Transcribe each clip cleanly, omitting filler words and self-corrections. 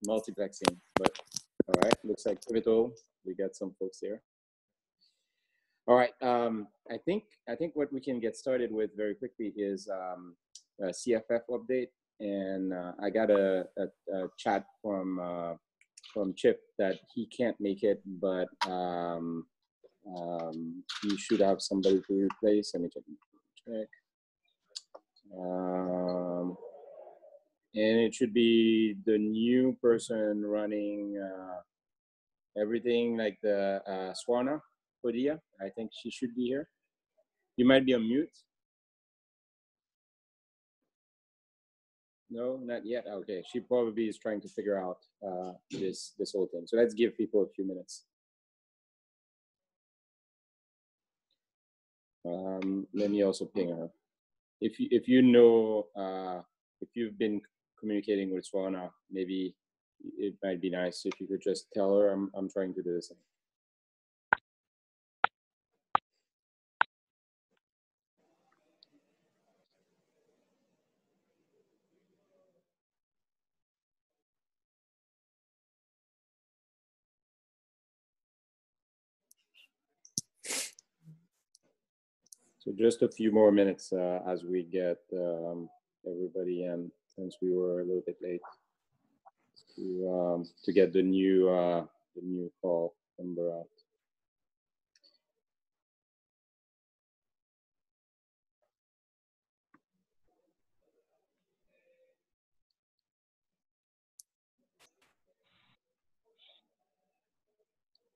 multiplexing, but all right, looks like pivotal. We got some folks here. All right, I think what we can get started with very quickly is a CFF update, and I got a chat from Chip that he can't make it, but he should have somebody to replace. Let me check. And it should be the new person running everything, like the Swarna Podia. I think she should be here. You might be on mute. No, not yet. Okay, she probably is trying to figure out this whole thing. So let's give people a few minutes. Let me also ping her. If you know, if you've been communicating with Swarna, maybe it might be nice if you could just tell her I'm trying to do the same. So just a few more minutes as we get everybody in, since we were a little bit late to get the new call number out.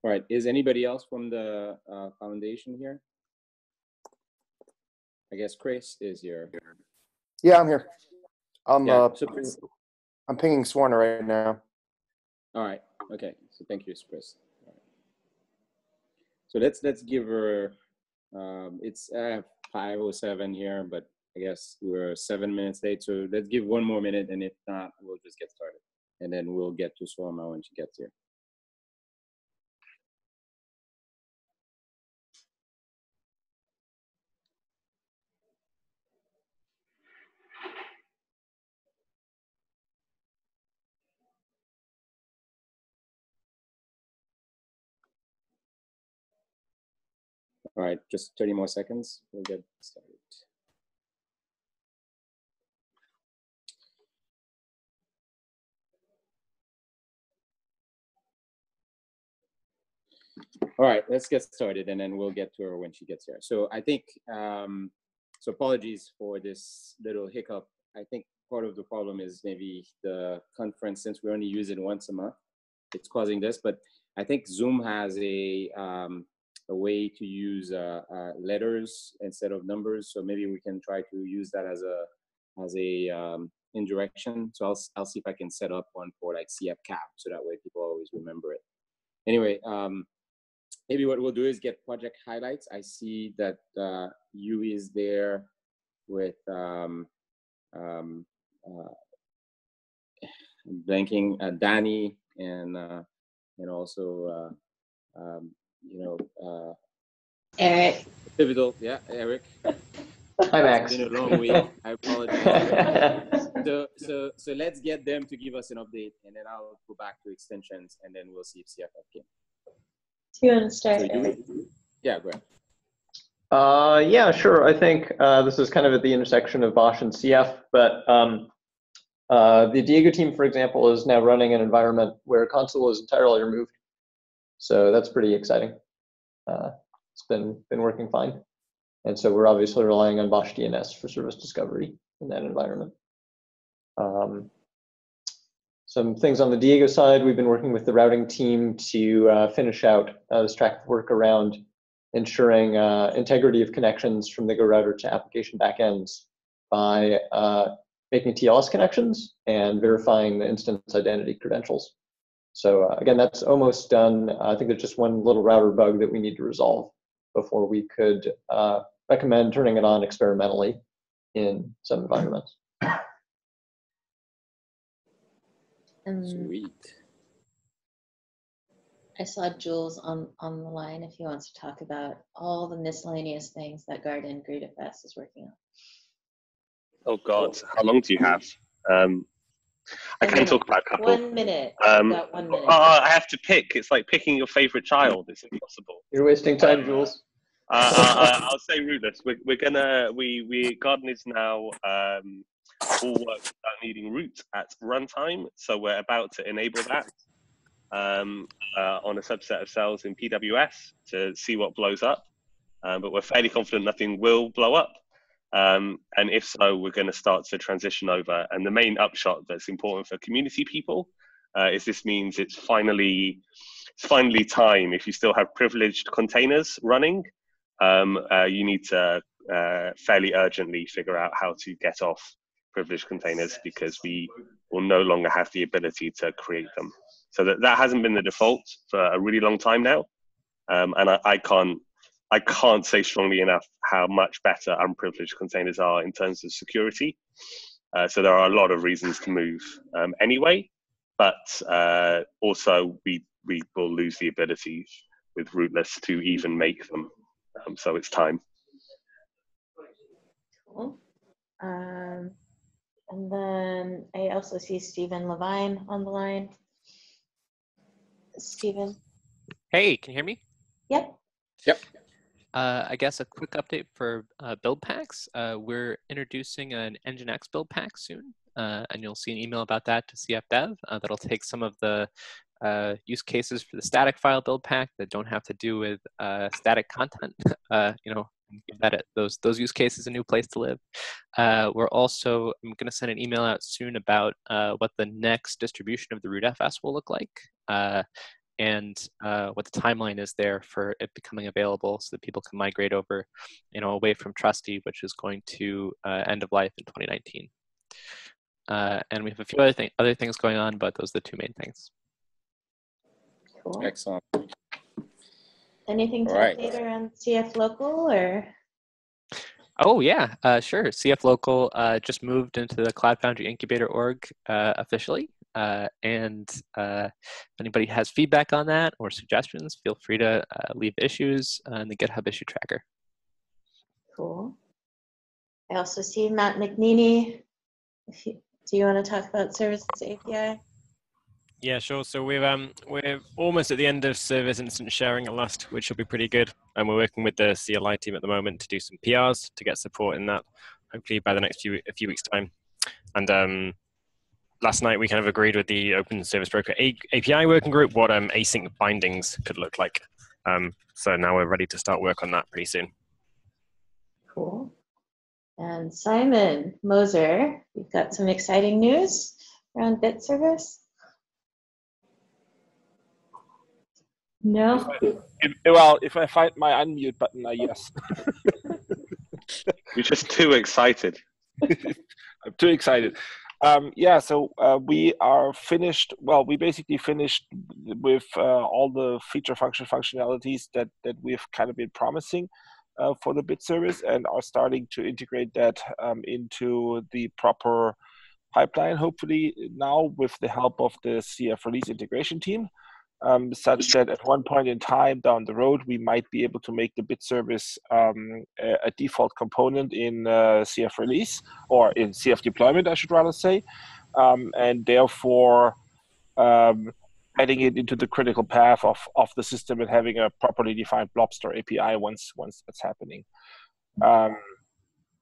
All right, is anybody else from the foundation here? I guess Chris is here. Yeah, I'm here. I'm pinging Swarna right now. All right. Okay. So thank you, Chris. All right. So let's give her. It's 5:07 here, but I guess we're 7 minutes late. So let's give one more minute, and if not, we'll just get started, and then we'll get to Swarna when she gets here. All right, just 30 more seconds. We'll get started. All right, let's get started, and then we'll get to her when she gets here. So I think, so apologies for this little hiccup. I think part of the problem is maybe the conference, since we only use it once a month, it's causing this. But I think Zoom has a way to use letters instead of numbers. So maybe we can try to use that as a indirection. So I'll see if I can set up one for like CF CLI, so that way people always remember it. Anyway, maybe what we'll do is get project highlights. I see that you is there with blanking Danny and also Eric. Pivotal, yeah, Eric. Hi, Max. It's been a long week. I apologize. So let's get them to give us an update, and then I'll go back to extensions, and then we'll see if CFF came. You want to start? So yeah, go ahead. Yeah, sure. I think this is kind of at the intersection of BOSH and CF, but the Diego team, for example, is now running an environment where console is entirely removed. So that's pretty exciting. It's been working fine. And so we're obviously relying on BOSH DNS for service discovery in that environment. Some things on the Diego side, we've been working with the routing team to finish out this track of work around ensuring integrity of connections from the Go router to application backends by making TLS connections and verifying the instance identity credentials. So again, that's almost done. I think there's just one little router bug that we need to resolve before we could recommend turning it on experimentally in some environments. Sweet. I saw Jules on the line if he wants to talk about all the miscellaneous things that Garden RootFS is working on. Oh God, how long do you have? I can talk about a couple. 1 minute. You've got 1 minute. I have to pick. It's like picking your favorite child. It's impossible. You're wasting time, Jules. I'll say rootless. Garden is now all work without needing root at runtime, so we're about to enable that on a subset of cells in PWS to see what blows up. But we're fairly confident nothing will blow up. And if so, we're going to start to transition over. And the main upshot that's important for community people is this means it's finally time. If you still have privileged containers running, you need to fairly urgently figure out how to get off privileged containers, because we will no longer have the ability to create them. So that hasn't been the default for a really long time now. And I can't say strongly enough how much better unprivileged containers are in terms of security. So there are a lot of reasons to move anyway, but also we will lose the ability with rootless to even make them. So it's time. Cool. And then I also see Stephen Levine on the line. Stephen. Hey, can you hear me? Yep. Yep. I guess a quick update for Buildpacks. We're introducing an Nginx Buildpack soon, and you'll see an email about that to CF Dev. That'll take some of the use cases for the static file Buildpack that don't have to do with static content. Give that those use cases a new place to live. I'm going to send an email out soon about what the next distribution of the RootFS will look like. And what the timeline is there for it becoming available, so that people can migrate over, away from Trusty, which is going to end of life in 2019. And we have a few other things going on, but those are the two main things. Cool. Excellent. Anything to update around CF Local or? Oh yeah, sure. CF Local just moved into the Cloud Foundry Incubator org officially. And if anybody has feedback on that or suggestions, feel free to leave issues in the GitHub issue tracker. Cool. I also see Matt McNeely. Do you want to talk about Services API? Yeah, sure. So we're almost at the end of service instance sharing at last, which will be pretty good. And we're working with the CLI team at the moment to do some PRs to get support in that, hopefully by the next few weeks' time. And last night we kind of agreed with the Open Service Broker API working group what async bindings could look like. So now we're ready to start work on that pretty soon. Cool. And Simon Moser, we've got some exciting news around BitService. No? Well, if I find my unmute button, yes. You're just too excited. I'm too excited. Yeah, so we are finished. Well, we basically finished with all the functionalities that we've kind of been promising for the BitService, and are starting to integrate that into the proper pipeline, hopefully now with the help of the CF release integration team. Such that at one point in time down the road, we might be able to make the BitService a default component in CF release, or in CF deployment, I should rather say, and therefore adding it into the critical path of the system and having a properly defined blob store API once that's happening.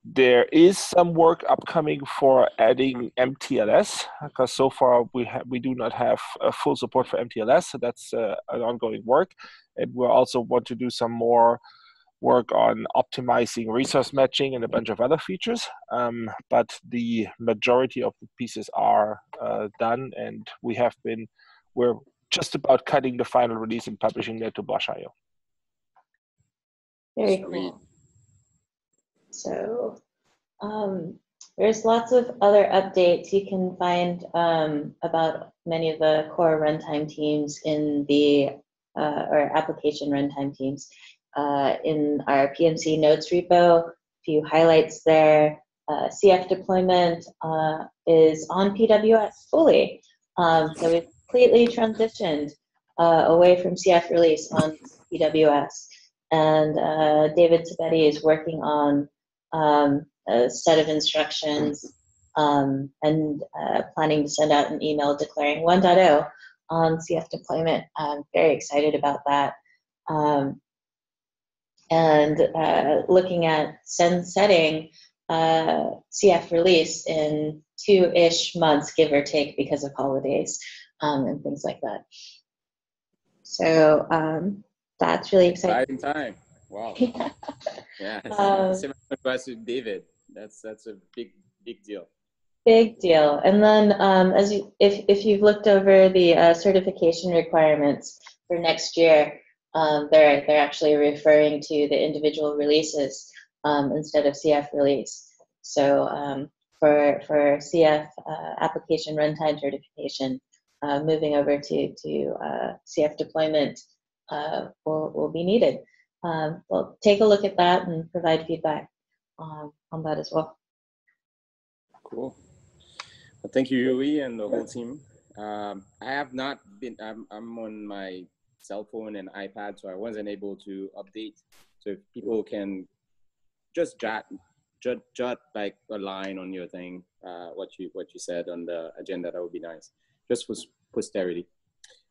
There is some work upcoming for adding MTLS, because so far we do not have full support for MTLS, so that's an ongoing work. And we also want to do some more work on optimizing resource matching and a bunch of other features. But the majority of the pieces are done, and we're just about cutting the final release and publishing that to BOSH.io. Very cool. So there's lots of other updates you can find about many of the core runtime teams in the, or application runtime teams in our PMC notes repo. A few highlights there. CF deployment is on PWS fully. So we've completely transitioned away from CF release on PWS. And David Tabetti is working on a set of instructions and planning to send out an email declaring 1.0 on CF deployment. I'm very excited about that. And looking at setting CF release in 2-ish months, give or take, because of holidays and things like that. So that's really exciting. Exciting time. Wow. Yeah. Similar to David. That's a big deal. Big deal. And then if you've looked over the certification requirements for next year, they're actually referring to the individual releases instead of CF release. So for CF application runtime certification, moving over to CF deployment will be needed. We'll take a look at that and provide feedback on that as well. Cool. Well, thank you, Yui, and the whole team. I have not been, I'm on my cell phone and iPad, so I wasn't able to update. So if people can just jot like a line on your thing, what you said on the agenda, that would be nice, just for posterity.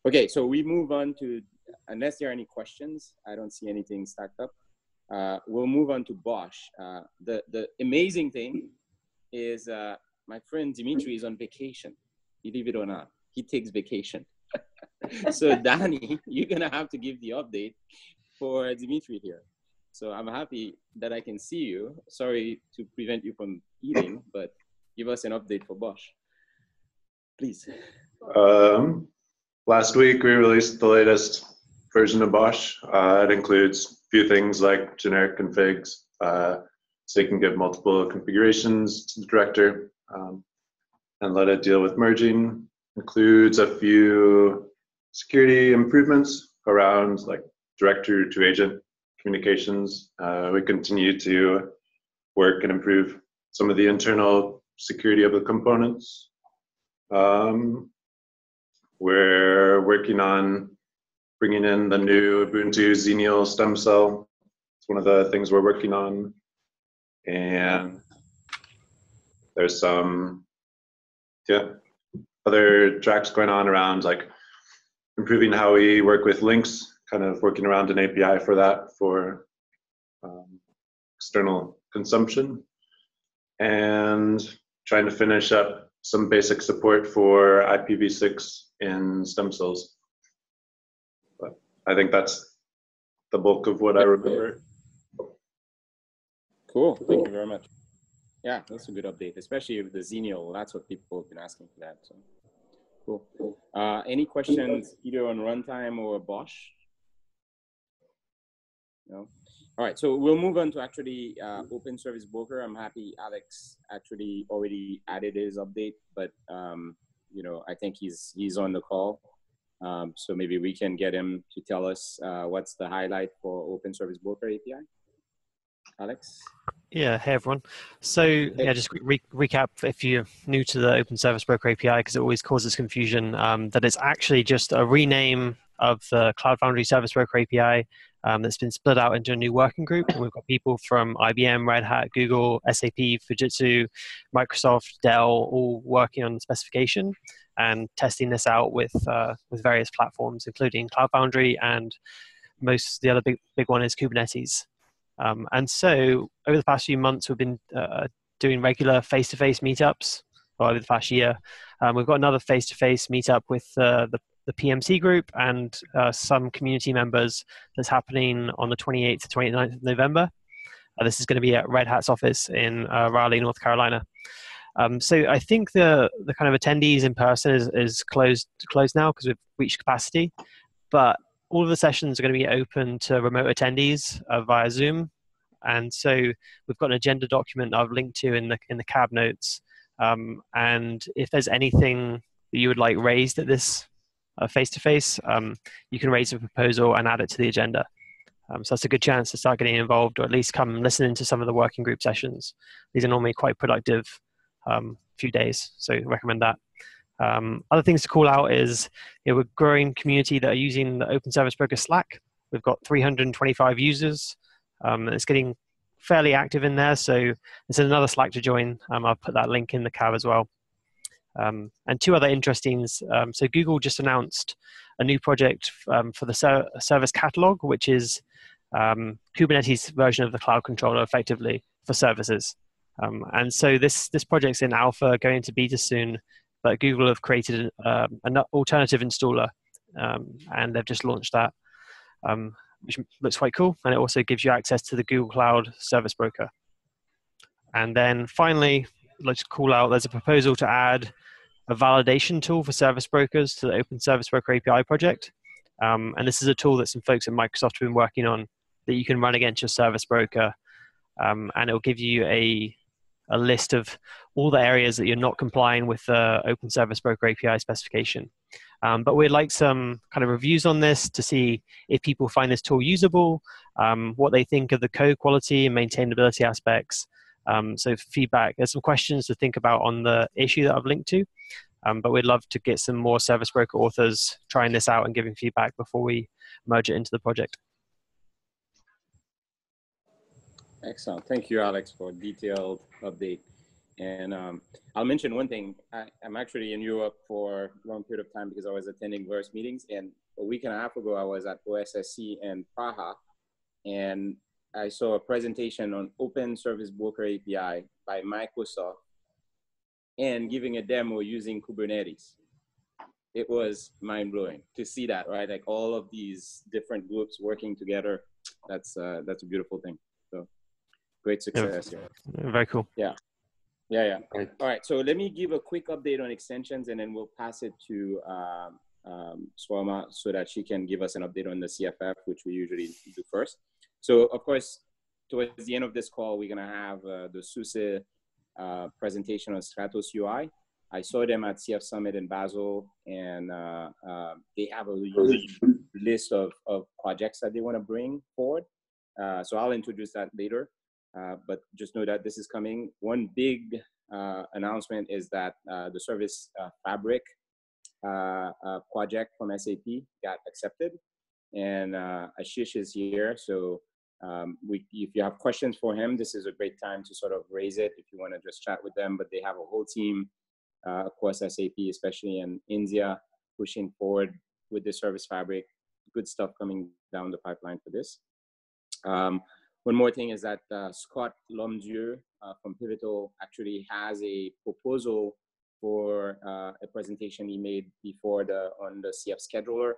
Okay, so we move on to, unless there are any questions, I don't see anything stacked up. We'll move on to BOSH. The amazing thing is my friend Dmitryi is on vacation. Believe it or not, he takes vacation. So Danny, you're gonna have to give the update for Dmitryi here. So I'm happy that I can see you. Sorry to prevent you from eating, but give us an update for BOSH, please. Last week we released the latest version of BOSH. It includes a few things like generic configs, so you can give multiple configurations to the director and let it deal with merging. Includes a few security improvements around like director to agent communications. We continue to work and improve some of the internal security of the components. We're working on bringing in the new Ubuntu Xenial stemcell. It's one of the things we're working on. And there's some, other tracks going on around like improving how we work with links, kind of working around an API for that for external consumption, and trying to finish up some basic support for IPv6 in stem cells. But I think that's the bulk of what I remember. Cool, thank you very much. Yeah, that's a good update, especially with the Xenial. That's what people have been asking for that. So cool. Any questions either on runtime or BOSH? No? All right, so we'll move on to actually Open Service Broker. I'm happy Alex actually already added his update, but you know, I think he's on the call. So maybe we can get him to tell us what's the highlight for Open Service Broker API. Alex? Yeah, hey everyone. So yeah, just quick recap if you're new to the Open Service Broker API, because it always causes confusion, that it's actually just a rename of the Cloud Foundry Service Broker API that's been split out into a new working group. And we've got people from IBM, Red Hat, Google, SAP, Fujitsu, Microsoft, Dell, all working on the specification and testing this out with various platforms, including Cloud Foundry, and the other big one is Kubernetes. And so over the past few months, we've been doing regular face-to-face meetups, or over the past year. We've got another face-to-face meetup with the PMC group and some community members that's happening on the 28th to 29th of November. This is going to be at Red Hat's office in Raleigh, North Carolina. So I think the kind of attendees in person is closed now because we've reached capacity, but all of the sessions are going to be open to remote attendees via Zoom. And so we've got an agenda document I've linked to in the cab notes. And if there's anything that you would like raised at this face-to-face, you can raise a proposal and add it to the agenda. So that's a good chance to start getting involved, or at least come listen into some of the working group sessions. These are normally quite productive few days, so I recommend that. Other things to call out is we're a growing community that are using the Open Service Broker Slack. We've got 325 users. It's getting fairly active in there, so there's another Slack to join. I'll put that link in the cab as well. And two other interesting, so Google just announced a new project for the service catalog, which is Kubernetes version of the cloud controller effectively for services. And so this project's in alpha, going into beta soon, but Google have created an alternative installer, and they've just launched that, which looks quite cool. And it also gives you access to the Google Cloud Service Broker. And then finally, let's call out, there's a proposal to add a validation tool for service brokers to the Open Service Broker API project. And this is a tool that some folks at Microsoft have been working on that you can run against your service broker. And it'll give you a list of all the areas that you're not complying with the Open Service Broker API specification. But we'd like some kind of reviews on this to see if people find this tool usable, what they think of the code quality and maintainability aspects. So feedback, there's some questions to think about on the issue that I've linked to, but we'd love to get some more service broker authors trying this out and giving feedback before we merge it into the project. Excellent. Thank you, Alex, for a detailed update. And I'll mention one thing. I'm actually in Europe for a long period of time because I was attending various meetings. And a week and a half ago, I was at OSSC in Praha, and I saw a presentation on Open Service Broker API by Microsoft and giving a demo using Kubernetes. It was mind-blowing to see that, right? Like all of these different groups working together. That's a beautiful thing. So great success here. Very cool. Yeah. All right, so let me give a quick update on extensions, and then we'll pass it to Swama so that she can give us an update on the CFF, which we usually do first. So, of course, towards the end of this call, we're going to have the SUSE presentation on Stratos UI. I saw them at CF Summit in Basel, and they have a huge list of projects that they want to bring forward. So I'll introduce that later. But just know that this is coming. One big announcement is that the Service Fabric project from SAP got accepted, and Ashish is here. So if you have questions for him, this is a great time to sort of raise it if you want to just chat with them. But they have a whole team, of course, SAP, especially in India, pushing forward with the Service Fabric. Good stuff coming down the pipeline for this. One more thing is that Scott Dieu from Pivotal actually has a proposal for a presentation he made before on the CF scheduler.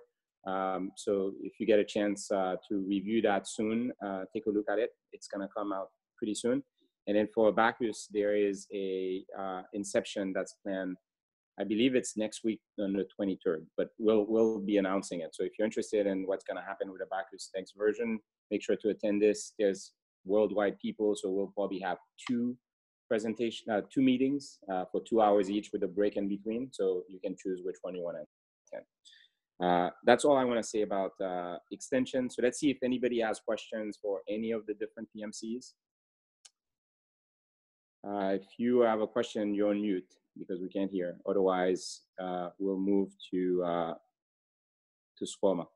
So if you get a chance to review that soon, take a look at it. It's going to come out pretty soon. And then for Bacchus, there is a inception that's planned. I believe it's next week on the 23rd, but we'll be announcing it. So if you're interested in what's going to happen with the Bacchus next version, make sure to attend this. There's worldwide people, so we'll probably have two meetings for 2 hours each with a break in between. So you can choose which one you want to attend. That's all I want to say about extension. So let's see if anybody has questions for any of the different PMCs. If you have a question, you're on mute because we can't hear. Otherwise, we'll move to Swama.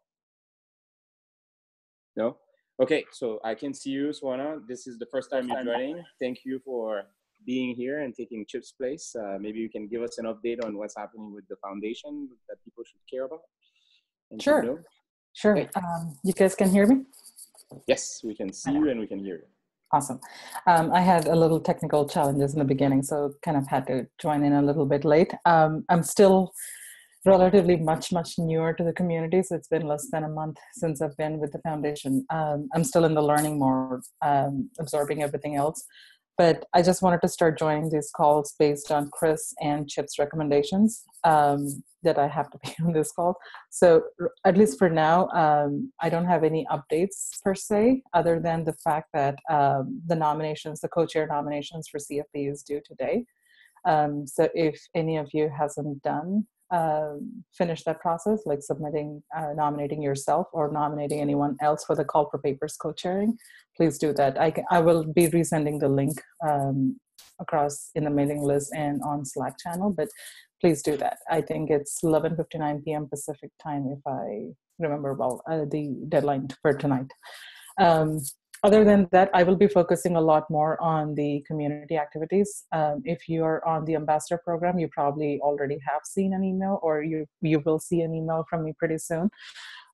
No? Okay, so I can see you, Swana. This is the first time you're joining. Thank you for being here and taking Chip's place. Maybe you can give us an update on what's happening with the foundation that people should care about. Sure. Sure. Okay. You guys can hear me? Yes, we can see you and we can hear you. Awesome. I had a little technical challenges in the beginning, so kind of had to join in a little bit late. I'm still relatively much newer to the community, so it's been less than a month since I've been with the foundation. I'm still in the learning mode, absorbing everything else, but I just wanted to start joining these calls based on Chris and Chip's recommendations that I have to be on this call. So at least for now, I don't have any updates per se, other than the fact that the nominations, the co-chair nominations for CFP is due today. So if any of you hasn't done finish that process, like submitting, nominating yourself or nominating anyone else for the call for papers co-chairing, please do that. I will be resending the link across in the mailing list and on Slack channel, but please do that. I think it's 11:59 p.m. Pacific time, if I remember well, the deadline for tonight. Other than that, I will be focusing a lot more on the community activities. If you're on the ambassador program, you probably already have seen an email, or you will see an email from me pretty soon.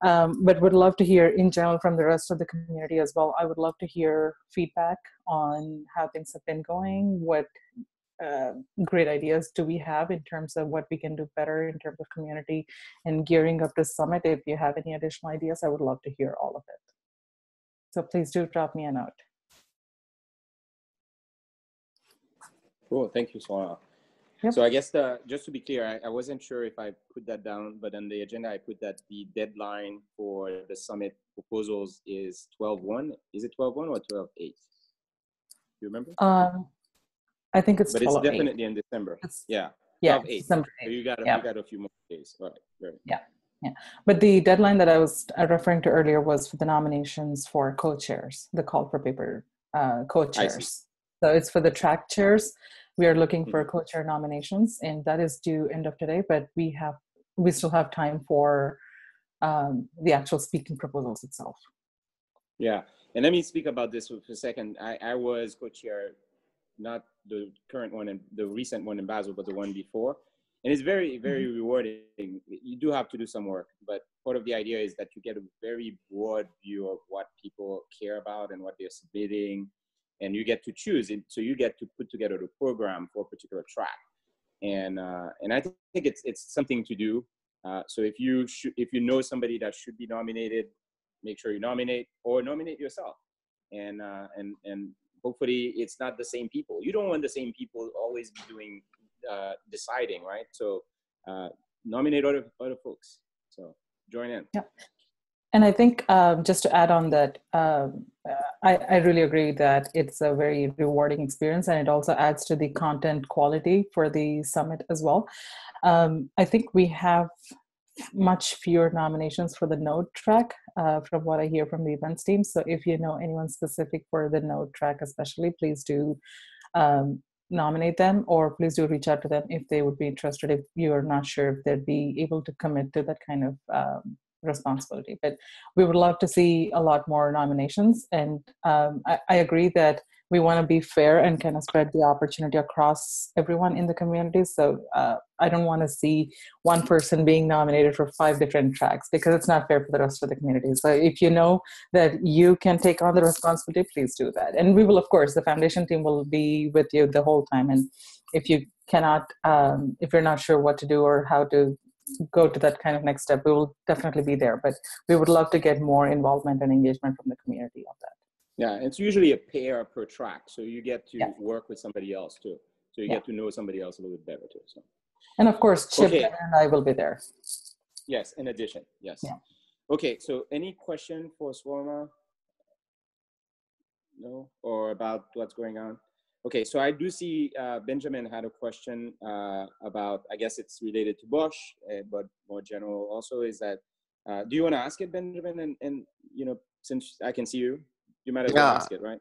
But would love to hear in general from the rest of the community as well. I would love to hear feedback on how things have been going. What great ideas do we have in terms of what we can do better in terms of community and gearing up to Summit? If you have any additional ideas, I would love to hear all of it. So please do drop me a note. Cool, thank you, Swana. Yep. So I guess just to be clear, I wasn't sure if I put that down, but on the agenda I put that the deadline for the Summit proposals is 12/1. Is it 12/1 or 12/8? Do you remember? I think it's 12/8. But it's definitely in December. Yeah, 12/8. December 8th. So you got a few more days. All right, great. Yeah. Yeah, but the deadline that I was referring to earlier was for the nominations for co-chairs, the call for paper co-chairs. So it's for the track chairs. We are looking for co-chair nominations, and that is due end of today, but we still have time for the actual speaking proposals itself. Yeah, and let me speak about this for a second. I was co-chair, not the current one and the recent one in Basel, but the one before. And it's very, very rewarding. You do have to do some work, but part of the idea is that you get a very broad view of what people care about and what they're submitting, and you get to choose it. So you get to put together the program for a particular track. And I think it's something to do. So if you know somebody that should be nominated, make sure you nominate or nominate yourself. And hopefully it's not the same people. You don't want the same people always be doing deciding, right? So nominate other folks. So join in. Yeah. And I think just to add on that, I really agree that it's a very rewarding experience, and it also adds to the content quality for the summit as well. I think we have much fewer nominations for the Node track from what I hear from the events team. So if you know anyone specific for the Node track especially, please do nominate them, or please do reach out to them if they would be interested, if you're not sure if they'd be able to commit to that kind of responsibility. But we would love to see a lot more nominations, and I agree that we want to be fair and kind of spread the opportunity across everyone in the community. So I don't want to see one person being nominated for 5 different tracks, because it's not fair for the rest of the community. So if you know that you can take on the responsibility, please do that. And we will, of course, the foundation team will be with you the whole time. And if you cannot, if you're not sure what to do or how to go to that kind of next step, we will definitely be there. But we would love to get more involvement and engagement from the community on that. Yeah, it's usually a pair per track, so you get to work with somebody else too. So you get to know somebody else a little bit better too. So. And of course, Chip and I will be there. Yes, in addition, yes. Yeah. Okay, so any question for Swarma? No, or about what's going on? Okay, so I do see Benjamin had a question about, I guess it's related to BOSH, but more general also, is that, do you want to ask it, Benjamin? And you know, since I can see you, you might as well ask it, right?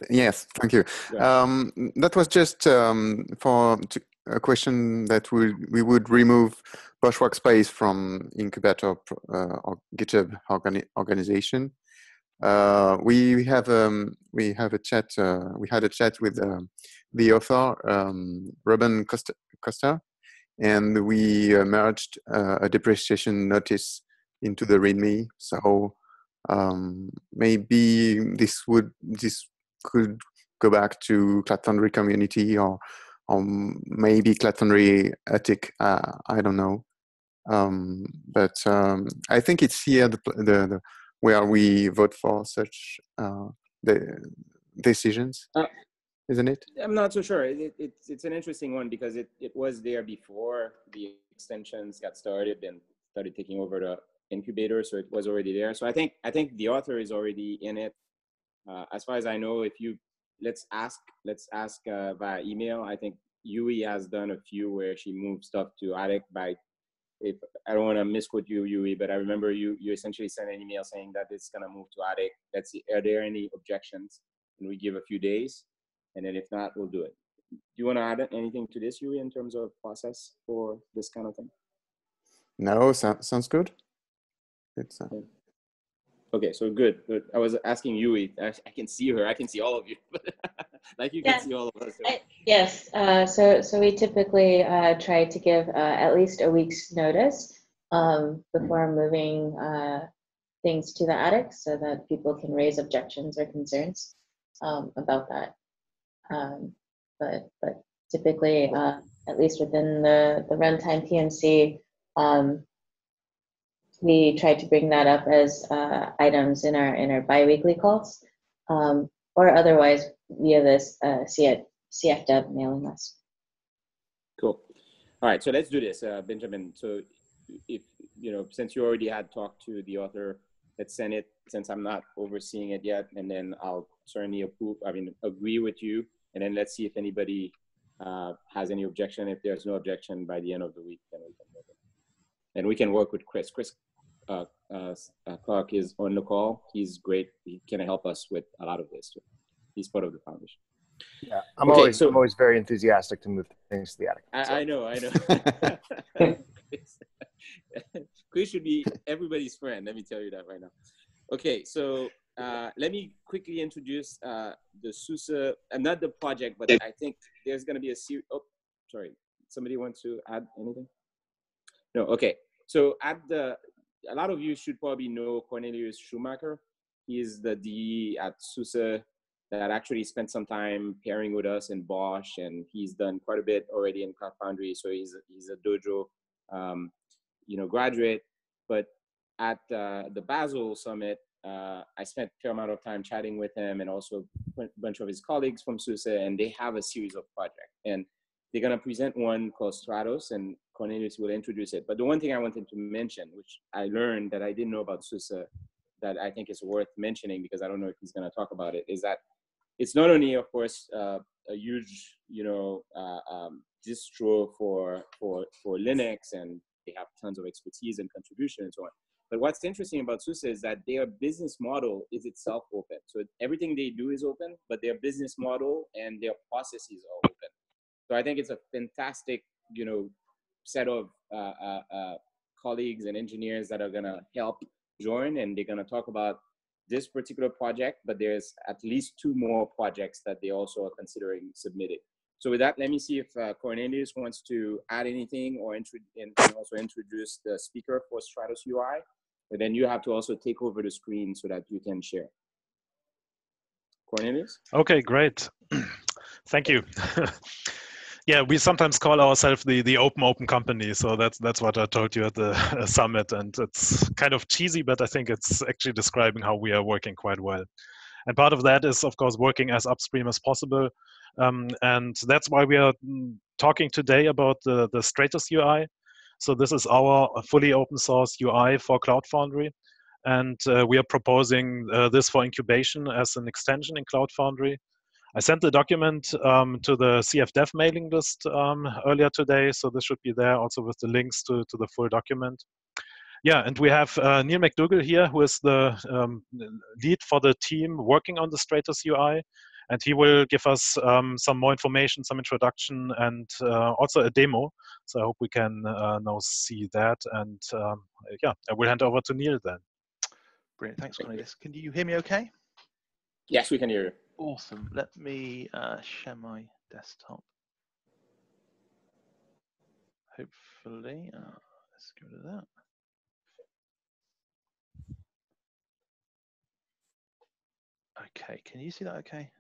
Yes, thank you. That was just for a question that we would remove BOSH Workspace from Incubator or GitHub organization. We have a chat. We had a chat with the author, Ruben Costa, and we merged a depreciation notice into the README. So maybe this could go back to Cloud Foundry community, or maybe Cloud Foundry ethic. I don't know, but I think it's here the where we vote for such the decisions, isn't it? I'm not so sure. It's an interesting one, because it was there before the extensions got started and started taking over the incubator, so it was already there. So I think the author is already in it. As far as I know, if you let's ask via email. I think Yui has done a few where she moved stuff to Attic by. If I don't want to misquote you, Yui, but I remember you essentially sent an email saying that it's gonna move to Attic. Let's see, are there any objections? And we give a few days, and then if not, we'll do it. Do you want to add anything to this, Yui, in terms of process for this kind of thing? No, sounds good. It's Okay, so good. I was asking you. I can see her. I can see all of you. Like you can see all of us. Yes. So we typically try to give at least a week's notice before moving things to the attic, so that people can raise objections or concerns about that. But typically, at least within the runtime PMC, we try to bring that up as items in our biweekly calls, or otherwise via this CF Dev mailing list. Cool. All right, so let's do this, Benjamin. So if since you already had talked to the author, let's send it. Since I'm not overseeing it yet, and then I'll certainly agree with you, and then let's see if anybody has any objection. If there's no objection by the end of the week, then we can work it. And we can work with Chris. Chris Clark is on the call. He's great. He can help us with a lot of this too. He's part of the foundation. Yeah, I'm always very enthusiastic to move things to the attic. I know. Chris should be everybody's friend. Let me tell you that right now. Okay, so let me quickly introduce the SUSE, not the project, but I think there's going to be a series. Oh, sorry. Somebody wants to add anything? No. Okay. So a lot of you should probably know Cornelius Schumacher. He's the DE at SUSE that actually spent some time pairing with us in BOSH, and he's done quite a bit already in Cloud Foundry. So he's a Dojo, graduate. But at the Basel Summit, I spent a fair amount of time chatting with him and also a bunch of his colleagues from SUSE, and they have a series of projects. And they're going to present one called Stratos, and Cornelius will introduce it. But the one thing I wanted to mention, which I learned that I didn't know about SUSE, that I think is worth mentioning because I don't know if he's going to talk about it, is that it's not only, of course, a huge, distro for Linux, and they have tons of expertise and contribution and so on. But what's interesting about SUSE is that their business model is itself open. So everything they do is open, but their business model and their processes are open. So I think it's a fantastic, set of colleagues and engineers that are going to help join, and they're going to talk about this particular project, but there's at least 2 more projects that they also are considering submitting. So with that, let me see if Cornelius wants to add anything or also introduce the speaker for Stratos UI. But then you have to also take over the screen so that you can share. Cornelius? Okay, great. Thank you. Yeah, we sometimes call ourselves the open company. So that's what I told you at the summit, and it's kind of cheesy, but I think it's actually describing how we are working quite well. And part of that is, of course, working as upstream as possible. And that's why we are talking today about the Stratos UI. So this is our fully open source UI for Cloud Foundry. And we are proposing this for incubation as an extension in Cloud Foundry. I sent the document to the CF Dev mailing list earlier today, so this should be there also with the links to the full document. Yeah, and we have Neil McDougall here, who is the lead for the team working on the Stratos UI, and he will give us some more information, some introduction, and also a demo. So I hope we can now see that. And yeah, I will hand over to Neil then. Brilliant, thanks, Cornelius. Can you hear me okay? Yes, we can hear you. Awesome. Let me share my desktop. Hopefully, let's get rid of that. Okay, can you see that okay?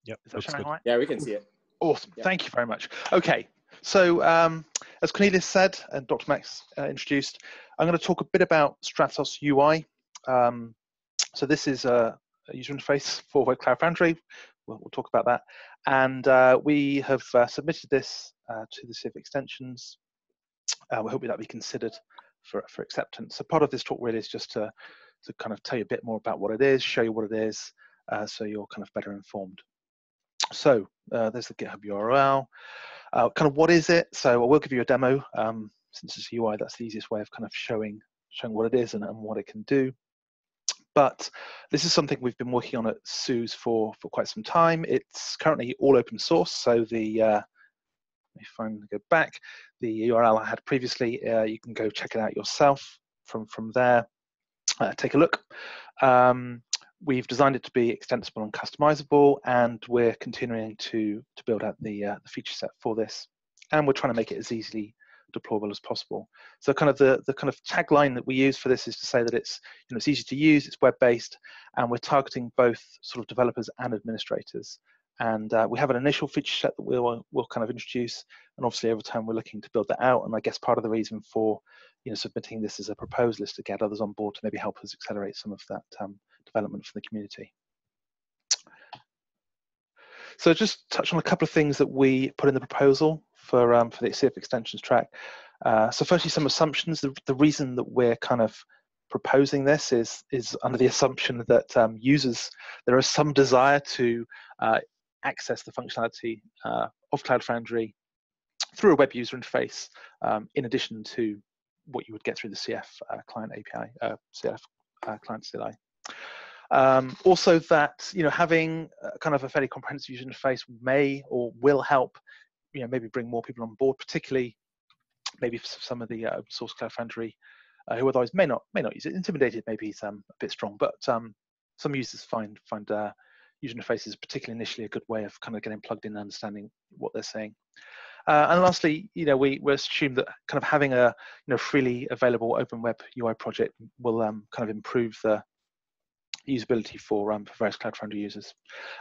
Yep. Is that showing right? Yeah, we can see it. Awesome. Yep. Thank you very much. Okay, so as Cornelius said and Dr. Max introduced, I'm going to talk a bit about Stratos UI. So this is a user interface for Web Cloud Foundry. We'll talk about that. And we have submitted this to the CF extensions. We're hoping that be considered for acceptance. So part of this talk really is just to kind of tell you a bit more about what it is, show you what it is, so you're kind of better informed. So there's the GitHub URL. Kind of what is it? So I will give you a demo. Since it's UI, that's the easiest way of kind of showing what it is and what it can do. But this is something we've been working on at SUSE for quite some time. It's currently all open source, so the go back. The URL I had previously, you can go check it out yourself from there. Take a look. We've designed it to be extensible and customizable, and we're continuing to build out the feature set for this. And we're trying to make it as easily deployable as possible. So kind of the kind of tagline that we use for this is to say that it's, you know, it's easy to use, it's web-based, and we're targeting both sort of developers and administrators. And we have an initial feature set that we'll kind of introduce, and obviously over time we're looking to build that out. And I guess part of the reason for, you know, submitting this as a proposal is to get others on board to maybe help us accelerate some of that development for the community. So just touch on a couple of things that we put in the proposal for the CF extensions track. So firstly, some assumptions. The reason that we're kind of proposing this is under the assumption that there is some desire to access the functionality of Cloud Foundry through a web user interface, in addition to what you would get through the CF client API, CF client CLI. Also that, you know, having kind of a fairly comprehensive user interface may or will help, you know, maybe bring more people on board, particularly maybe for some of the open source Cloud Foundry who otherwise may not use it. Intimidated maybe a bit strong, but some users find user interfaces, particularly initially, a good way of kind of getting plugged in and understanding what they're saying. And lastly, you know, we assume that kind of having a, you know, freely available open web UI project will kind of improve the usability for various Cloud Foundry users.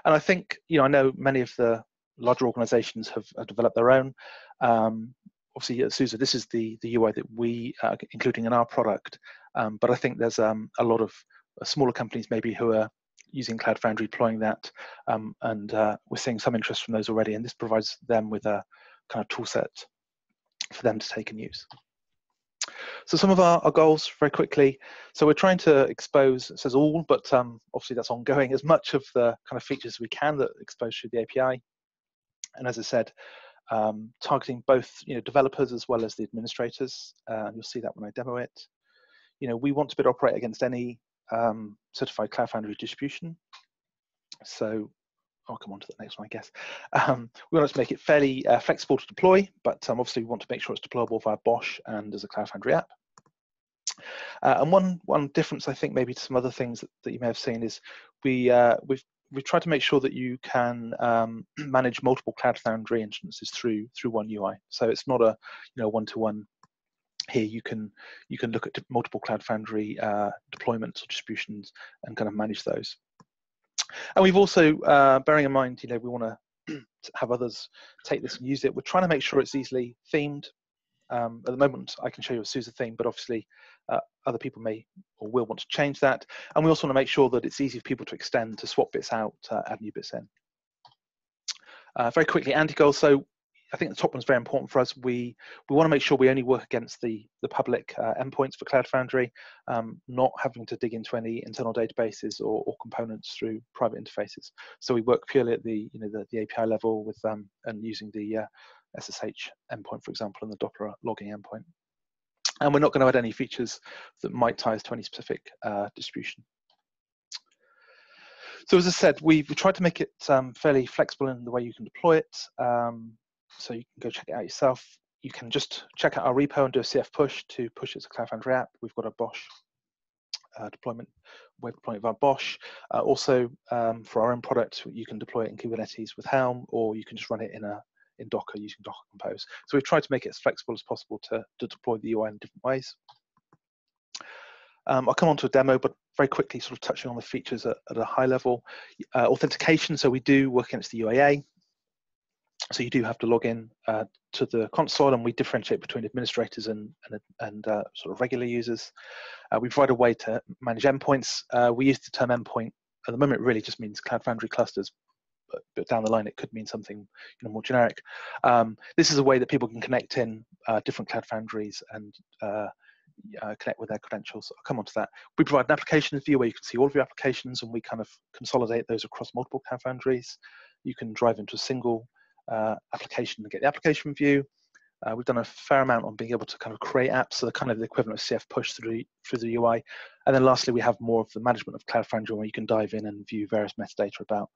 And I think, you know, I know many of the larger organizations have developed their own. Obviously at SUSE, this is the UI that we are including in our product. But I think there's a lot of smaller companies maybe who are using Cloud Foundry, deploying that. And we're seeing some interest from those already. And this provides them with a kind of tool set for them to take and use. So some of our goals very quickly. So we're trying to expose, it says all, but obviously that's ongoing, as much of the kind of features we can that expose through the API. And as I said, targeting both, you know, developers as well as the administrators. You'll see that when I demo it. You know, we want to be able to operate against any certified Cloud Foundry distribution. So I'll come on to the next one, I guess. We want to make it fairly flexible to deploy, but obviously we want to make sure it's deployable via BOSH and as a Cloud Foundry app. And one difference, I think, maybe to some other things that you may have seen is we've tried to make sure that you can manage multiple Cloud Foundry instances through one UI. So it's not a, you know, one-to-one. Here you can look at multiple Cloud Foundry deployments or distributions and kind of manage those. And we've also, bearing in mind, you know, we want to have others take this and use it. We're trying to make sure it's easily themed. At the moment, I can show you a SUSE theme, but obviously other people may or will want to change that. And we also want to make sure that it's easy for people to extend, to swap bits out, add new bits in. Very quickly, anti-goals. So I think the top one's very important for us. We want to make sure we only work against the public endpoints for Cloud Foundry, not having to dig into any internal databases or components through private interfaces. So we work purely at the, you know, the API level with and using the SSH endpoint, for example, and the Docker logging endpoint. And we're not going to add any features that might tie us to any specific distribution. So as I said, we've tried to make it fairly flexible in the way you can deploy it. So you can go check it out yourself. You can just check out our repo and do a CF push to push it as a Cloud Foundry app. We've got a BOSH deployment, web deployment via BOSH. Also, for our own product, you can deploy it in Kubernetes with Helm, or you can just run it in Docker using Docker Compose. So we've tried to make it as flexible as possible to deploy the UI in different ways. I'll come on to a demo, but very quickly sort of touching on the features at a high level. Authentication, so we do work against the UAA. So you do have to log in to the console, and we differentiate between administrators and sort of regular users. We provide a way to manage endpoints. We use the term endpoint. At the moment, it really just means Cloud Foundry clusters, but down the line, it could mean something, you know, more generic. This is a way that people can connect in different Cloud Foundries and connect with their credentials. I'll come on to that. We provide an applications view where you can see all of your applications, and we kind of consolidate those across multiple Cloud Foundries. You can drive into a single application and get the application view. We've done a fair amount on being able to kind of create apps, so the kind of the equivalent of CF push through the UI. And then lastly, we have more of the management of Cloud Foundry, where you can dive in and view various metadata about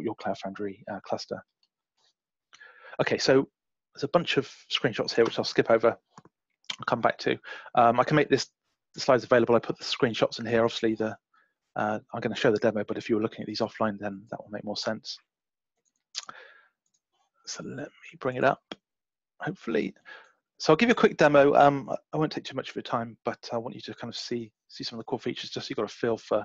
your Cloud Foundry cluster. Okay, so there's a bunch of screenshots here, which I'll skip over. I'll come back to. I can make the slides available. I put the screenshots in here. Obviously, I'm going to show the demo, but if you were looking at these offline, then that will make more sense. So let me bring it up, hopefully. So I'll give you a quick demo. I won't take too much of your time, but I want you to kind of see some of the core features, just so you've got a feel for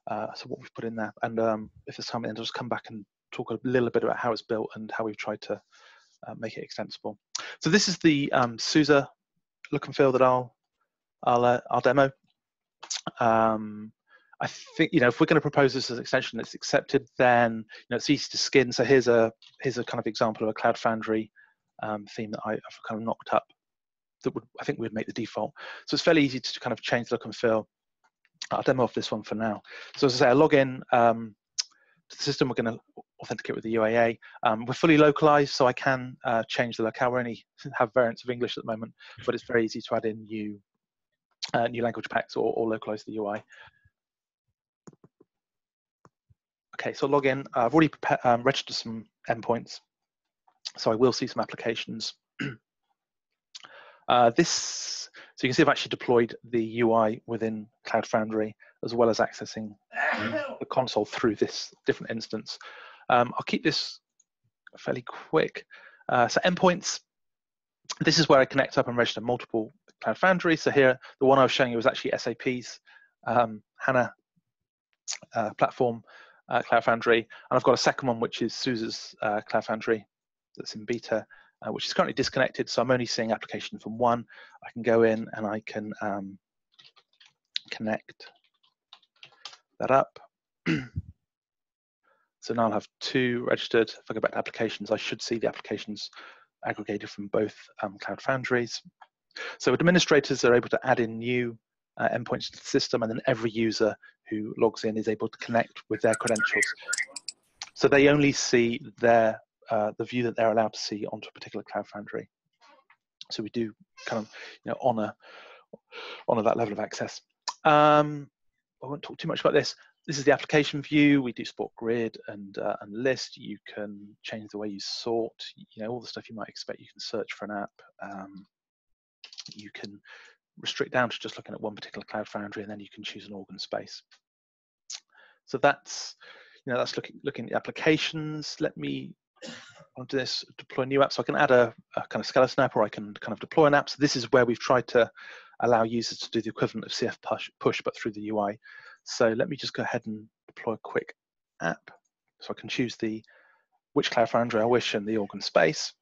what we've put in there. And if there's time, then I'll just come back and talk a little bit about how it's built and how we've tried to make it extensible. So this is the SUSE look and feel that I'll demo. I think, if we're going to propose this as an extension that's accepted, then it's easy to skin. So here's a kind of example of a Cloud Foundry theme that I've kind of knocked up that I think would make the default. So it's fairly easy to kind of change the look and feel. I'll demo off this one for now. So as I say, I log in to the system. We're going to authenticate with the UAA. We're fully localized, so I can change the locale. We only have variants of English at the moment, but it's very easy to add in new language packs or localize the UI. Okay, so log in. I've already registered some endpoints, so I will see some applications. So you can see I've actually deployed the UI within Cloud Foundry, as well as accessing the console through this different instance. I'll keep this fairly quick. So endpoints, this is where I connect up and register multiple Cloud Foundry. So here, the one I was showing you was actually SAP's HANA platform Cloud Foundry, and I've got a second one which is SUSE's Cloud Foundry that's in beta, which is currently disconnected. So I'm only seeing application from one. I can go in and I can connect that up. So now I'll have two registered. If I go back to applications, I should see the applications aggregated from both Cloud Foundries. So administrators are able to add in new endpoints to the system, and then every user who logs in is able to connect with their credentials. So they only see the view that they're allowed to see onto a particular Cloud Foundry. So we do kind of honor that level of access. I won't talk too much about this. This is the application view. We do support grid and list. You can change the way you sort. All the stuff you might expect. You can search for an app. You can restrict down to just looking at one particular Cloud Foundry, and then you can choose an organ space. So that's looking at the applications. Let me onto this deploy new app. So I can add a kind of skeleton app, or I can kind of deploy an app. So this is where we've tried to allow users to do the equivalent of CF push, but through the UI. So let me just go ahead and deploy a quick app. So I can choose which Cloud Foundry I wish and the organ space.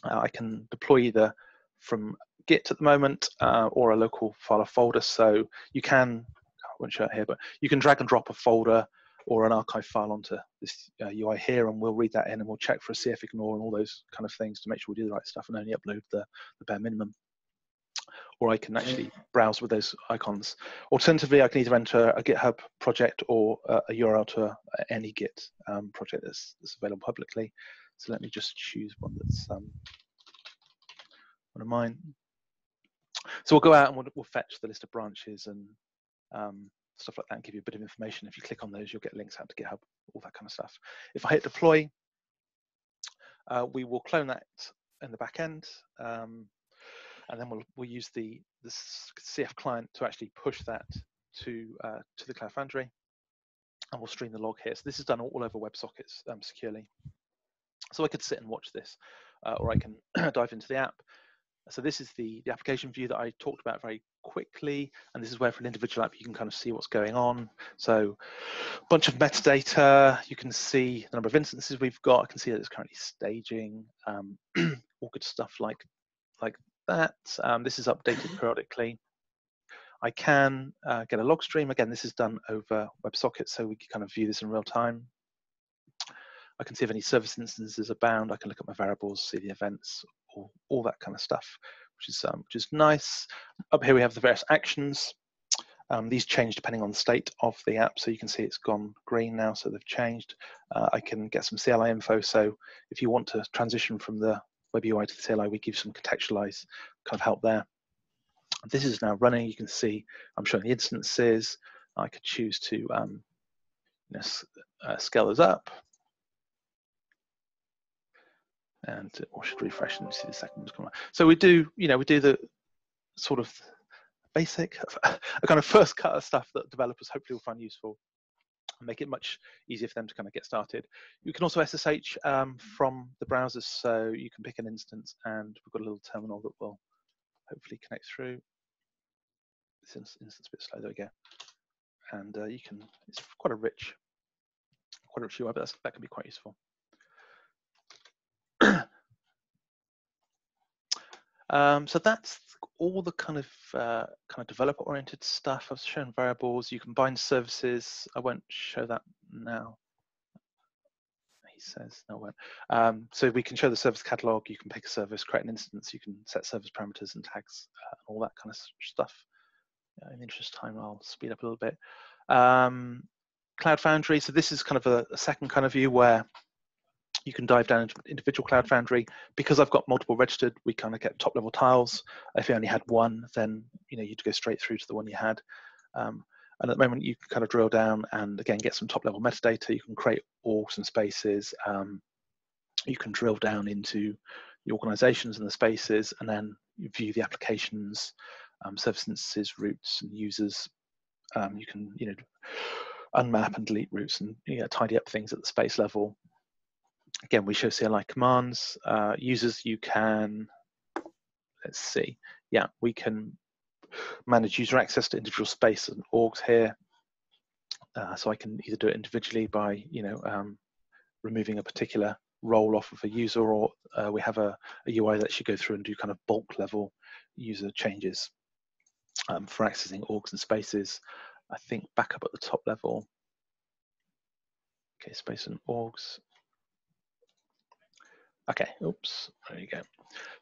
I can deploy either from Git at the moment or a local file or folder. So you can, I won't show it here, but you can drag and drop a folder or an archive file onto this UI here, and we'll read that in and we'll check for a CF ignore and all those kind of things to make sure we do the right stuff and only upload the bare minimum. Or I can actually browse with those icons. Alternatively, I can either enter a GitHub project or a URL to any Git project that's available publicly. So let me just choose one that's one of mine. So we'll go out and we'll fetch the list of branches and stuff like that and give you a bit of information. If you click on those, you'll get links out to GitHub, all that kind of stuff. If I hit deploy, we will clone that in the back end. And then we'll use the CF client to actually push that to the Cloud Foundry, and we'll stream the log here. So this is done all over WebSockets securely. So I could sit and watch this, or I can dive into the app. So this is the application view that I talked about very quickly, and this is where for an individual app you can kind of see what's going on. So a bunch of metadata. You can see the number of instances we've got. I can see that it's currently staging. All good stuff like that. This is updated periodically. I can get a log stream. Again, this is done over WebSockets, so we can kind of view this in real time. I can see if any service instances are bound. I can look at my variables, see the events, all that kind of stuff, which is nice. Up here we have the various actions. These change depending on the state of the app, so you can see it's gone green now, so they've changed. I can get some CLI info, so if you want to transition from the Web UI to the CLI, we give some contextualized kind of help there. This is now running. You can see I'm showing the instances. I could choose to scale those up. And or should refresh and see the second one's come on. So we do, we do the sort of basic, a kind of first cut of stuff that developers hopefully will find useful and make it much easier for them to kind of get started. You can also SSH from the browsers, so you can pick an instance, and we've got a little terminal that will hopefully connect through. This instance a bit slow, there we go. And you can, it's quite a rich UI, but that can be quite useful. So that's all the kind of developer-oriented stuff. I've shown variables. You can bind services. I won't show that now. He says no, I won't. So we can show the service catalog. You can pick a service, create an instance. You can set service parameters and tags, all that kind of stuff. In the interest of time, I'll speed up a little bit. Cloud Foundry. So this is kind of a second kind of view where you can dive down into individual Cloud Foundry. Because I've got multiple registered, we kind of get top level tiles. If you only had one, then you'd go straight through to the one you had. And at the moment, you can kind of drill down and again get some top level metadata. You can create orgs and spaces. You can drill down into the organizations and the spaces, and then you view the applications, service instances, routes, and users. You can unmap and delete routes and tidy up things at the space level. Again, we show CLI commands. Users, you can, let's see, yeah, we can manage user access to individual space and orgs here. So I can either do it individually by, removing a particular role off of a user, or we have a UI that should go through and do kind of bulk level user changes for accessing orgs and spaces. I think back up at the top level. Okay, space and orgs. Okay, oops, there you go.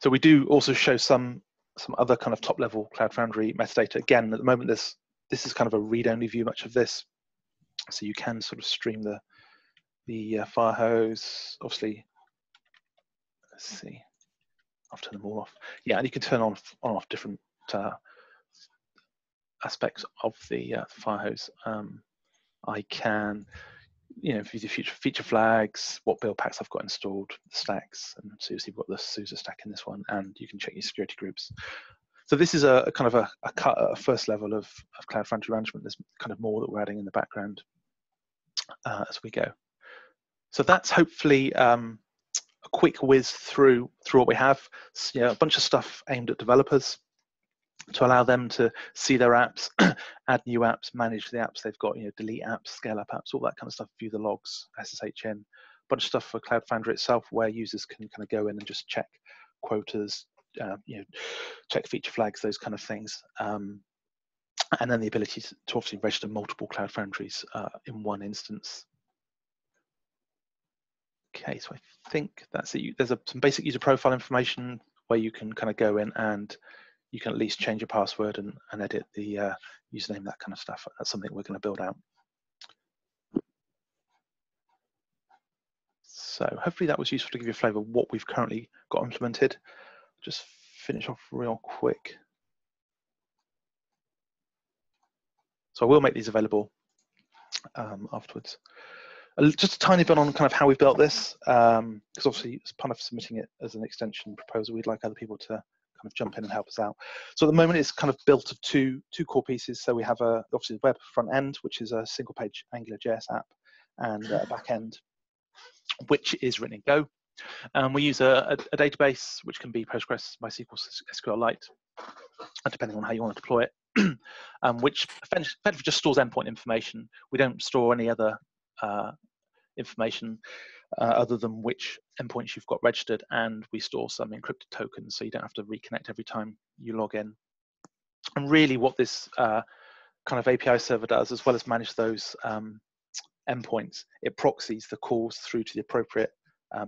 So we do also show some other kind of top level Cloud Foundry metadata. Again, at the moment, this is kind of a read-only view, much of this. So you can sort of stream the fire hose, obviously. Let's see, I'll turn them all off. Yeah, and you can turn on and off different aspects of the fire hose. I can, view the feature flags, what build packs I've got installed, the stacks, and so you've got the SUSE stack in this one, and you can check your security groups. So this is a kind of a first level of Cloud Foundry management. There's kind of more that we're adding in the background as we go. So that's hopefully a quick whiz through what we have. So, a bunch of stuff aimed at developers to allow them to see their apps, add new apps, manage the apps they've got, delete apps, scale up apps, all that kind of stuff, view the logs, SSH in. A bunch of stuff for Cloud Foundry itself where users can kind of go in and just check quotas, check feature flags, those kind of things. And then the ability to obviously register multiple Cloud Foundries in one instance. Okay, so I think that's it. There's some basic user profile information where you can kind of go in and you can at least change your password and edit the username, that kind of stuff. That's something we're going to build out. So hopefully that was useful to give you a flavour of what we've currently got implemented. Just finish off real quick. So I will make these available afterwards. Just a tiny bit on kind of how we've built this, because obviously as part of submitting it as an extension proposal, we'd like other people to kind of jump in and help us out. So at the moment it's kind of built of two core pieces. So we have obviously the web front end, which is a single page AngularJS app, and a back end, which is written in Go. We use a database, which can be Postgres, MySQL, SQLite, depending on how you want to deploy it, which effectively just stores endpoint information. We don't store any other information other than which endpoints you've got registered, and we store some encrypted tokens so you don't have to reconnect every time you log in. And really what this kind of API server does, as well as manage those endpoints, it proxies the calls through to the appropriate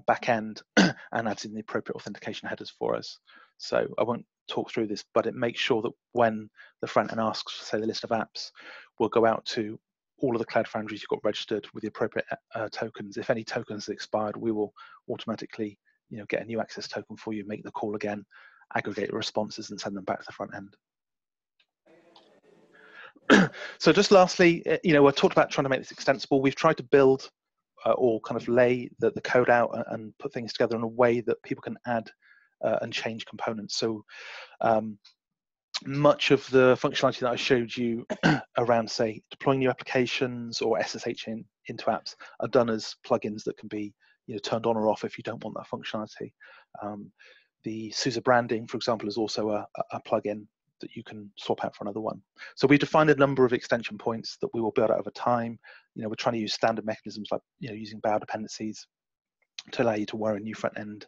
backend and adds in the appropriate authentication headers for us. So I won't talk through this, but it makes sure that when the front end asks for, say, the list of apps, we'll go out to all of the Cloud Foundries you've got registered with the appropriate tokens. If any tokens are expired, we will automatically, get a new access token for you, make the call again, aggregate the responses, and send them back to the front end. So just lastly, we talked about trying to make this extensible. We've tried to build or kind of lay the code out and put things together in a way that people can add and change components. So much of the functionality that I showed you around, say, deploying new applications or SSH into apps are done as plugins that can be turned on or off if you don't want that functionality. The SUSE branding, for example, is also a plugin that you can swap out for another one. So we've defined a number of extension points that we will build out over time. We're trying to use standard mechanisms like using BOW dependencies to allow you to wire in new front-end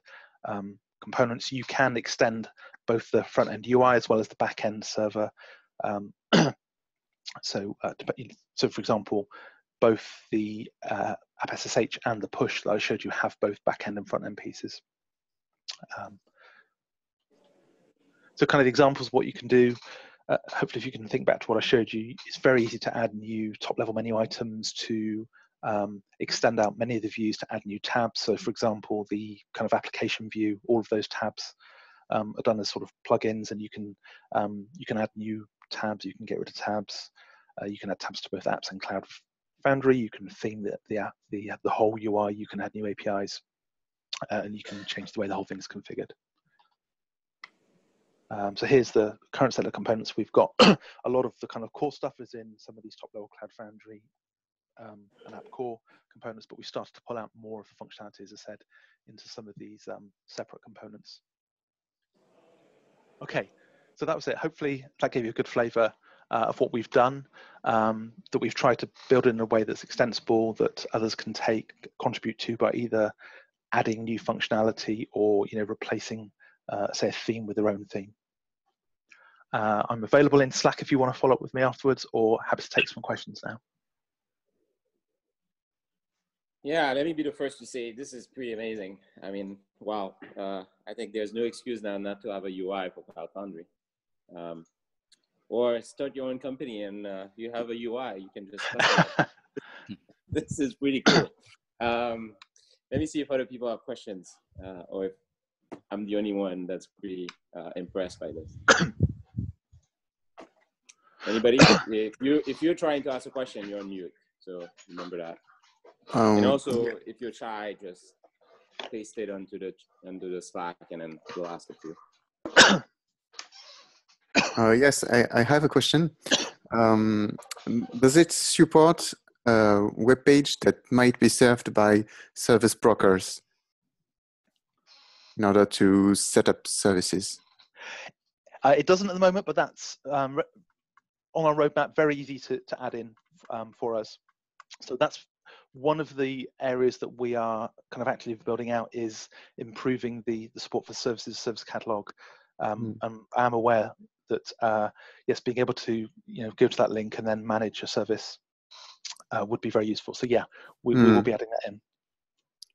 components. You can extend both the front-end UI as well as the back-end server. So for example, both the app SSH and the push that I showed you have both back-end and front-end pieces. So kind of examples of what you can do, hopefully if you can think back to what I showed you, it's very easy to add new top-level menu items, to extend out many of the views, to add new tabs. So for example, the kind of application view, all of those tabs are done as sort of plugins, and you can add new tabs, you can get rid of tabs, you can add tabs to both apps and Cloud Foundry, you can theme the whole UI, you can add new APIs, and you can change the way the whole thing is configured. So here's the current set of components we've got. A lot of the kind of core stuff is in some of these top-level Cloud Foundry and App Core components, but we started to pull out more of the functionality, as I said, into some of these separate components. Okay, so that was it. Hopefully that gave you a good flavor of what we've done, that we've tried to build in a way that's extensible, that others can contribute to by either adding new functionality or replacing say a theme with their own theme. I'm available in Slack if you want to follow up with me afterwards, or happy to take some questions now. Yeah, let me be the first to say this is pretty amazing. I mean, wow. I think there's no excuse now not to have a UI for Cloud Foundry. Or start your own company and you have a UI, you can just customize. This is pretty cool. Let me see if other people have questions, or if I'm the only one that's pretty impressed by this. Anybody? If you're trying to ask a question, you're on mute. So remember that. And also, if you're shy, just paste it onto the Slack, and then we'll ask it to you. Yes, I have a question. Does it support a web page that might be served by service brokers in order to set up services? It doesn't at the moment, but that's on our roadmap, very easy to add in for us. So that's one of the areas that we are kind of actively building out, is improving the support for services, service catalog. And I'm aware that yes, being able to go to that link and then manage a service would be very useful. So yeah, we will be adding that in.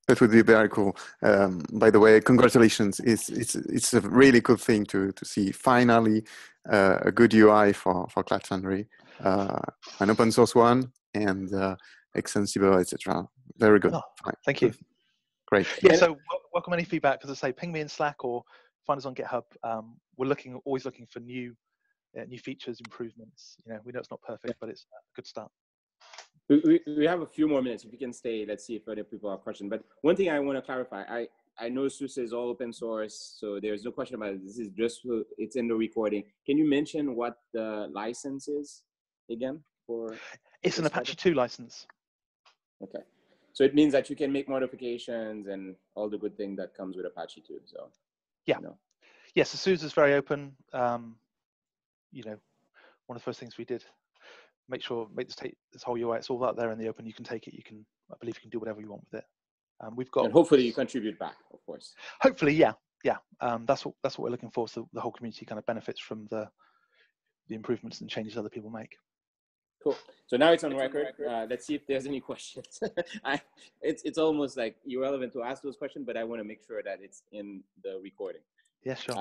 That would be very cool. By the way, congratulations! It's a really cool thing to see finally a good UI for Cloud Foundry, an open source one, and extensible, etc. Very good. Oh, thank you. Great. Yeah. So welcome any feedback. As I say, ping me in Slack or find us on GitHub. We're always looking for new features, improvements. We know it's not perfect, but it's a good start. We have a few more minutes. If you can stay, let's see if other people have questions. But one thing I want to clarify, I know SUSE is all open source, so there's no question about it. This is just, it's in the recording. Can you mention what the license is again? It's an Apache 2 license. Okay. So it means that you can make modifications and all the good thing that comes with Apache 2. So yeah. Yes, so SUSE is very open. One of the first things we did, make this whole UI, it's all out there in the open. You can take it. I believe you can do whatever you want with it. And hopefully you contribute back, of course. Hopefully, yeah. That's what we're looking for. So the whole community kind of benefits from the improvements and changes other people make. Cool. So now it's on record. Let's see if there's any questions. It's almost like irrelevant to ask those questions, but I want to make sure that it's in the recording. Yeah, sure.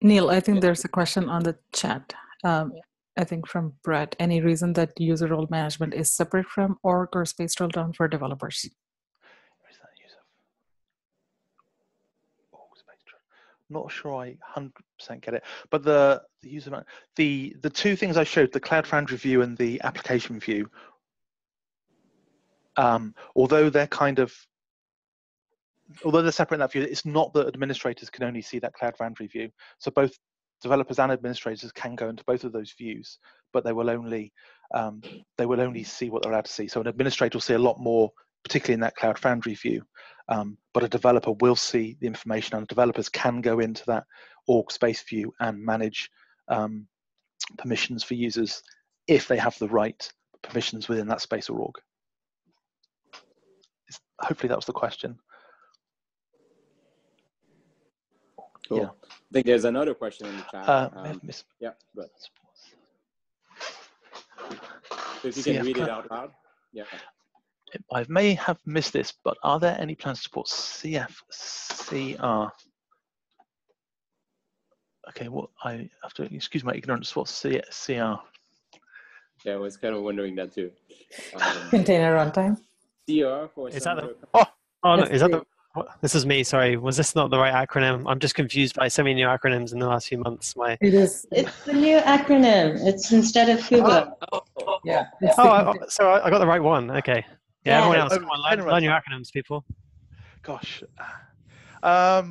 Neil, I think there's a question on the chat. I think from Brett. Any reason that user role management is separate from org or space drill down for developers? Not sure I 100% get it, but the user, the two things I showed, the Cloud Foundry view and the application view, Although they're separate in that view, it's not that administrators can only see that Cloud Foundry view. So both developers and administrators can go into both of those views, but they will only see what they're allowed to see. So an administrator will see a lot more, particularly in that Cloud Foundry view, but a developer will see the information, and developers can go into that org space view and manage permissions for users if they have the right permissions within that space or org. Hopefully that was the question. Cool. Yeah. I think there's another question in the chat. Yeah, go ahead. So if you can read it out loud. Yeah. I may have missed this, but are there any plans to support CF CLI? Okay, well, I have to excuse my ignorance. What's CLI? Yeah, I was kind of wondering that too. Container runtime. CR for is some that the, other... oh no, is that the, this is me, sorry. Was this not the right acronym? I'm just confused by so many new acronyms in the last few months. It is. It's the new acronym. It's instead of Kuba. Yeah. So I got the right one. Okay. Yeah, everyone else, come on, learn your acronyms, people. Gosh. I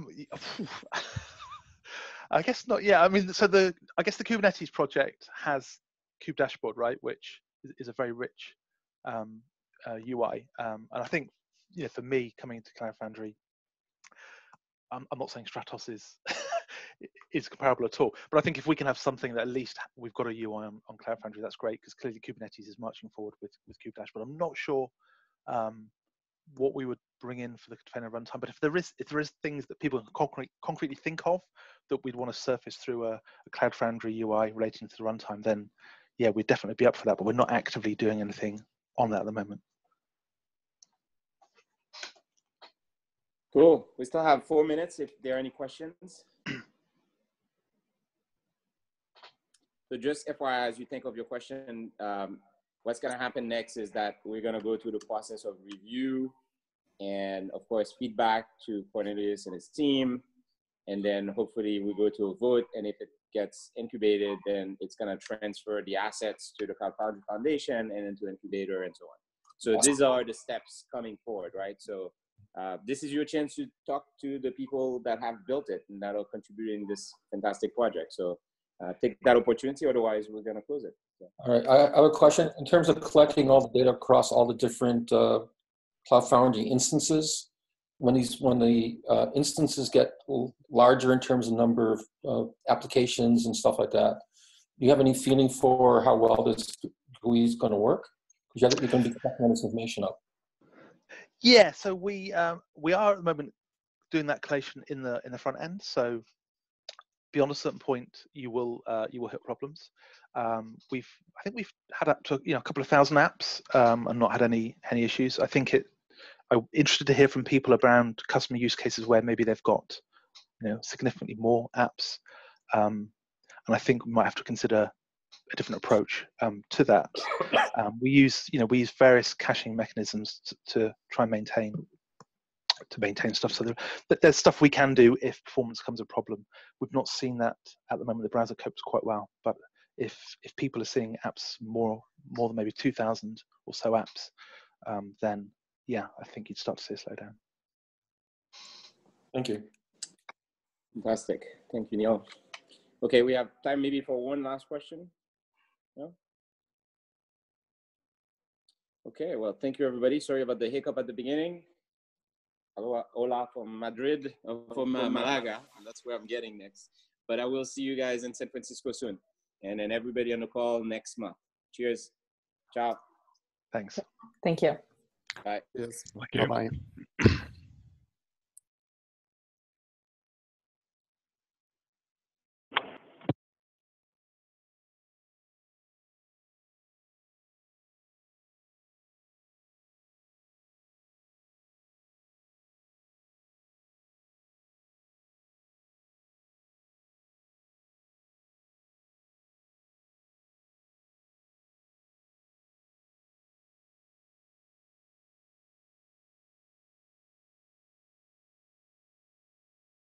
guess not. Yeah, I mean, so I guess the Kubernetes project has Kube Dashboard, right, which is a very rich UI. And I think, for me coming into Cloud Foundry, I'm not saying Stratos is comparable at all, but I think if we can have something that at least we've got a UI on Cloud Foundry, that's great, because clearly Kubernetes is marching forward with Kube Dashboard. I'm not sure what we would bring in for the container runtime, but if there is things that people can concretely think of that we'd want to surface through a Cloud Foundry UI relating to the runtime, then yeah, we'd definitely be up for that, but we're not actively doing anything on that at the moment. Cool. We still have 4 minutes if there are any questions. So just FYI, as you think of your question, what's going to happen next is that we're going to go through the process of review and, of course, feedback to Cornelius and his team. And then hopefully we go to a vote. And if it gets incubated, then it's going to transfer the assets to the Cloud Foundry Foundation and into incubator and so on. So these are the steps coming forward, right? So this is your chance to talk to the people that have built it and that are contributing this fantastic project. So take that opportunity, otherwise we're going to close it. So. All right, I have a question. In terms of collecting all the data across all the different Cloud Foundry instances, when the instances get larger in terms of number of applications and stuff like that, do you have any feeling for how well this GUI is going to work? Because you're going to be collecting this information up. Yeah, so we are at the moment doing that collation in the front end. So beyond a certain point, you will hit problems. I think we've had up to a couple of thousand apps and not had any issues. I think I'm interested to hear from people around customer use cases where maybe they've got significantly more apps, and I think we might have to consider a different approach to that. We use various caching mechanisms to try and maintain stuff. So there's stuff we can do if performance becomes a problem. We've not seen that at the moment. The browser copes quite well, but if people are seeing apps more than maybe 2,000 or so apps, then yeah, I think you'd start to see a slowdown. Thank you. Fantastic. Thank you, Neil. Okay, we have time maybe for one last question. No? Okay, well, thank you, everybody. Sorry about the hiccup at the beginning. Hola from Madrid, from Malaga. That's where I'm getting next. But I will see you guys in San Francisco soon. And then everybody on the call next month. Cheers. Ciao. Thanks. Thank you. Bye. Yes. Bye-bye.